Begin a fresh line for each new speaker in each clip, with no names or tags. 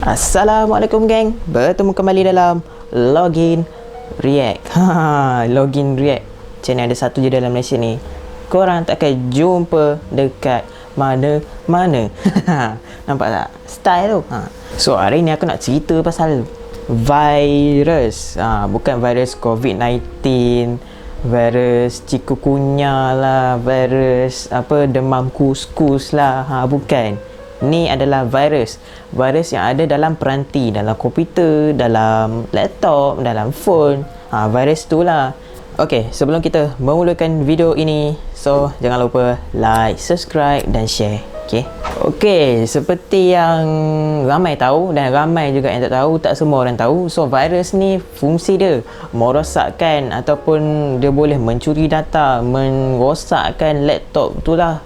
Assalamualaikum geng, bertemu kembali dalam Login React. Login React. Channel ada satu je dalam Malaysia ni. Korang takkan jumpa dekat mana-mana. Nampak tak? Style tu. So hari ni aku nak cerita pasal virus. Bukan virus COVID-19, virus chikungunya lah, virus demam kus-kus lah. Bukan. Ni adalah virus yang ada dalam peranti, dalam komputer, dalam laptop, dalam phone. Virus tu lah. Ok, sebelum kita memulakan video ini, so jangan lupa like, subscribe dan share. Ok, seperti yang ramai tahu dan ramai juga yang tak tahu, tak semua orang tahu. So virus ni fungsi dia merosakkan ataupun dia boleh mencuri data, merosakkan laptop tu lah.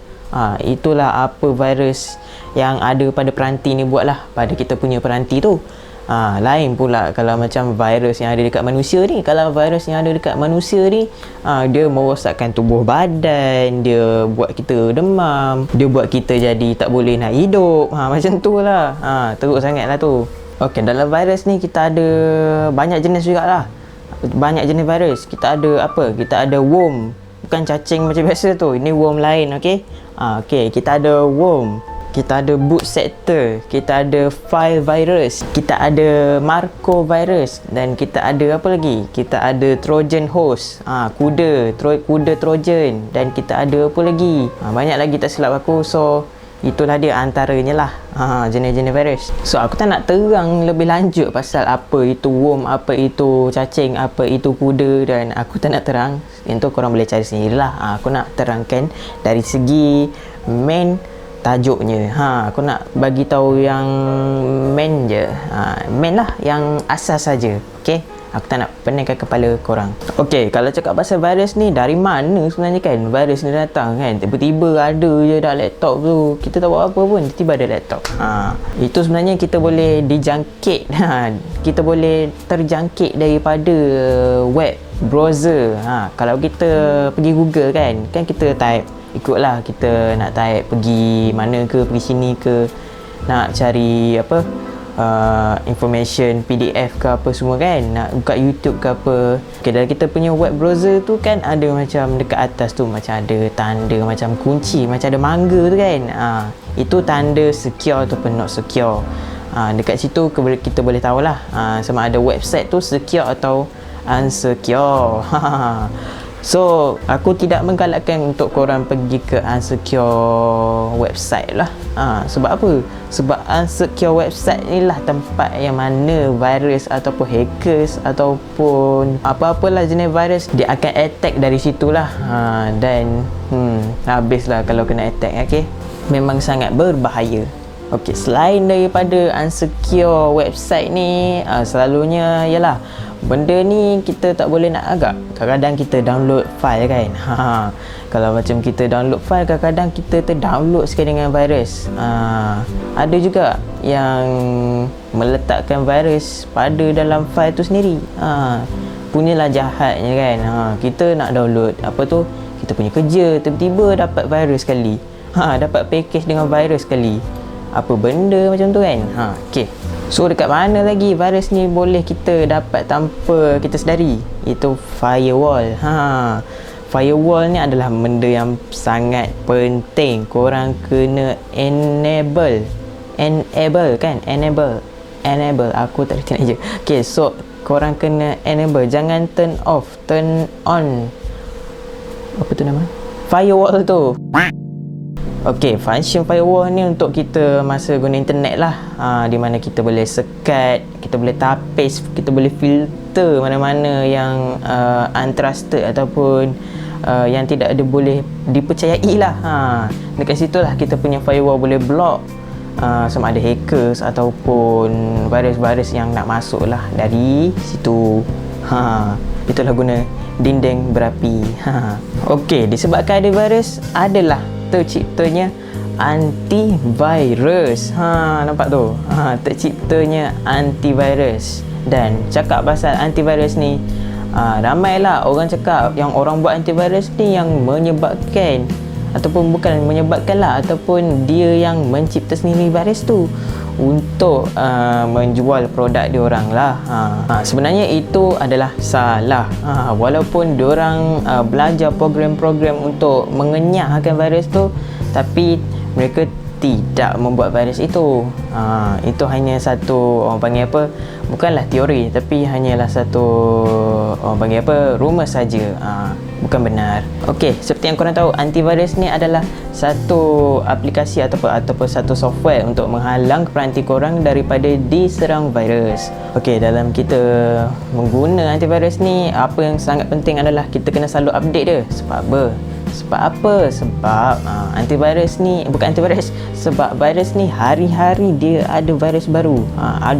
Itulah apa virus yang ada pada peranti ni buatlah pada kita punya peranti tu. Lain pula kalau macam virus yang ada dekat manusia ni. Kalau virus yang ada dekat manusia ni, dia merosakkan tubuh badan, dia buat kita demam, dia buat kita jadi tak boleh nak hidup. Macam tu lah. Teruk sangat lah tu. Ok, dalam virus ni kita ada banyak jenis jugalah. Banyak jenis virus. Kita ada Kita ada worm. Bukan cacing macam biasa tu. Ini worm lain, ok? Kita ada worm. Kita ada boot sector, kita ada file virus, kita ada Marco virus, dan kita ada apa lagi? Kita ada Trojan horse, kuda Trojan, dan kita ada apa lagi? Banyak lagi tak silap aku. So itulah dia antaranya lah jenis-jenis virus. So aku tak nak terang lebih lanjut pasal apa itu worm, apa itu cacing, apa itu kuda, dan aku tak nak terang. Itu korang boleh cari sendirilah. Aku nak terangkan dari segi main tajuknya. Aku nak bagi tahu yang main je. Main lah, yang asas saja. Okey, aku tak nak peningkan kepala korang. Okey, kalau cakap pasal virus ni, dari mana sebenarnya kan virus ni datang kan? Tiba-tiba ada je dah laptop tu. Kita tak buat apa pun, tiba-tiba ada laptop. Itu sebenarnya kita boleh dijangkit. Kita boleh terjangkit daripada web browser. Kalau kita pergi Google kan kita type, ikutlah kita nak type pergi mana ke, pergi sini ke, nak cari information PDF ke apa semua kan, nak buka YouTube ke apa. Okay, dalam kita punya web browser tu kan ada macam dekat atas tu macam ada tanda macam kunci, macam ada mangga tu kan. Itu tanda secure ataupun not secure. Dekat situ kita boleh tahulah sama ada website tu secure atau unsecure. So, aku tidak menggalakkan untuk korang pergi ke unsecure website lah. Sebab apa? Sebab unsecure website ni lah tempat yang mana virus ataupun hackers ataupun apa-apalah jenis virus, dia akan attack dari situlah. Dan habislah kalau kena attack. Okay? Memang sangat berbahaya. Okay, selain daripada unsecure website ni, selalunya ialah benda ni kita tak boleh nak agak. Kadang-kadang kita download file kan. Kalau macam kita download file, kadang-kadang kita terdownload sekali dengan virus. Ada juga yang meletakkan virus pada dalam file tu sendiri. Punyalah jahatnya kan. Kita nak download kita punya kerja, tiba-tiba dapat virus sekali. Dapat package dengan virus sekali. Apa benda macam tu kan. Okay. So dekat mana lagi virus ni boleh kita dapat tanpa kita sedari? Itu firewall. Firewall ni adalah benda yang sangat penting. Korang kena enable kan? Enable. Aku tak reti nak je. Okay, so korang kena enable. Jangan turn off, turn on. Apa tu nama? Firewall tu. Ok, function firewall ni untuk kita masa guna internet lah. Di mana kita boleh sekat, kita boleh tapis, kita boleh filter mana-mana yang untrusted ataupun yang tidak ada boleh dipercayai lah. Dekat situ lah kita punya firewall boleh block sama ada hackers ataupun virus-virus yang nak masuk lah dari situ. Itulah guna dinding berapi. Ok, disebabkan ada virus, adalah terciptanya antivirus. Nampak tu? Terciptanya antivirus. Dan cakap pasal antivirus ni, ramailah orang cakap yang orang buat antivirus ni yang menyebabkan ataupun bukan menyebabkan lah, ataupun dia yang mencipta sendiri virus tu untuk menjual produk diorang lah. Sebenarnya itu adalah salah. Walaupun diorang belajar program-program untuk mengenyahkan virus tu, tapi mereka tidak membuat virus itu. Itu hanya satu, orang panggil apa, bukanlah teori, tapi hanyalah satu, orang panggil apa, rumor saja. Bukan benar. Okey, seperti yang korang tahu, antivirus ni adalah satu aplikasi ataupun satu software untuk menghalang peranti korang daripada diserang virus. Okey, dalam kita mengguna antivirus ni, apa yang sangat penting adalah kita kena selalu update dia. Sebab apa? Sebab antivirus ni, bukan antivirus, sebab virus ni hari-hari dia ada virus baru.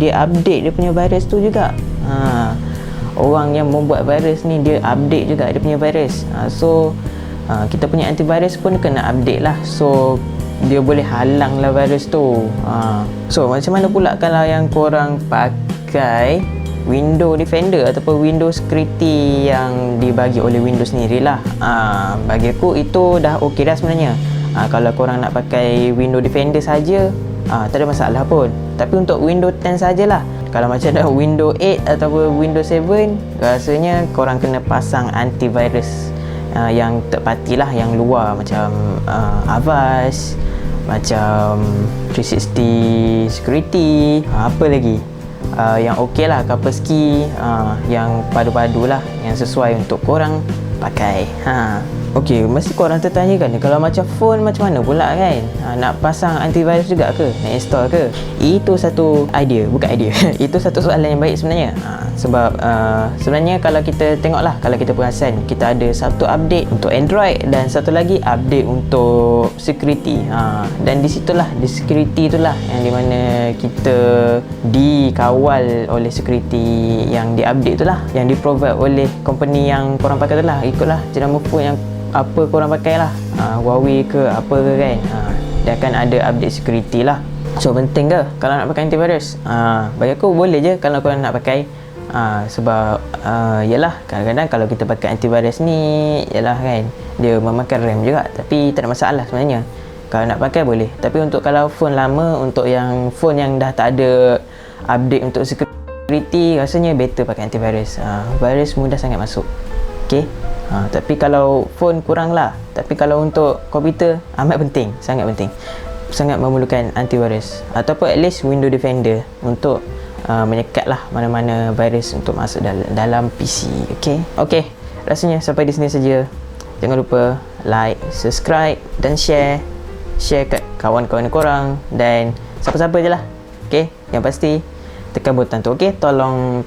Dia update dia punya virus tu juga. Orang yang membuat virus ni dia update juga dia punya virus. So kita punya antivirus pun kena update lah. So dia boleh halang lah virus tu. So macam mana pula kalau yang korang pakai Windows Defender ataupun Windows Security yang dibagi oleh Windows sendirilah. Bagi aku itu dah okey dah sebenarnya. Kalau korang nak pakai Windows Defender saja, tak ada masalah pun. Tapi untuk Windows 10 sajalah. Kalau macam dah Windows 8 ataupun Windows 7, rasanya korang kena pasang antivirus yang third party lah, yang luar, macam Avast, macam 360 Security, apa lagi yang okey lah, Kaspersky, yang padu-padu lah, yang sesuai untuk korang pakai. Okey, mesti korang tertanya kan, kalau macam phone macam mana pula kan? Nak pasang antivirus juga ke? Nak install ke? Itu satu idea, bukan idea. Itu satu soalan yang baik sebenarnya. Sebab sebenarnya kalau kita tengoklah, kalau kita perasan, kita ada satu update untuk Android dan satu lagi update untuk security. Dan di situlah, di security itulah yang dimana kita dikawal oleh security yang di-update itulah, yang di-provide oleh company yang korang pakai itulah. Ikutlah jenama phone yang apa korang pakai lah, Huawei ke apa ke kan, dia akan ada update security lah. So penting ke kalau nak pakai antivirus? Bagi aku boleh je kalau korang nak pakai. Sebab yalah, kadang-kadang kalau kita pakai antivirus ni, yalah kan, dia memakan RAM juga, tapi tak ada masalah sebenarnya. Kalau nak pakai boleh. Tapi untuk kalau phone lama, untuk yang phone yang dah tak ada update untuk security, rasanya better pakai antivirus. Virus mudah sangat masuk. Okay. Tapi kalau phone kurang lah. Tapi kalau untuk komputer, amat penting, sangat penting, sangat memerlukan antivirus ataupun at least Windows Defender untuk menyekat lah mana-mana virus untuk masuk dalam PC. Okay, rasanya sampai di sini saja. Jangan lupa like, subscribe dan share kat kawan-kawan korang dan siapa-siapa je lah. Okay, yang pasti tekan butang tu. Okay, tolong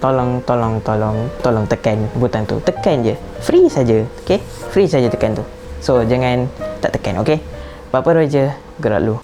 tekan butang tu. Tekan je, free saja. Okay, free saja tekan tu. So jangan tak tekan. Okay, apa-apa je gerak lu.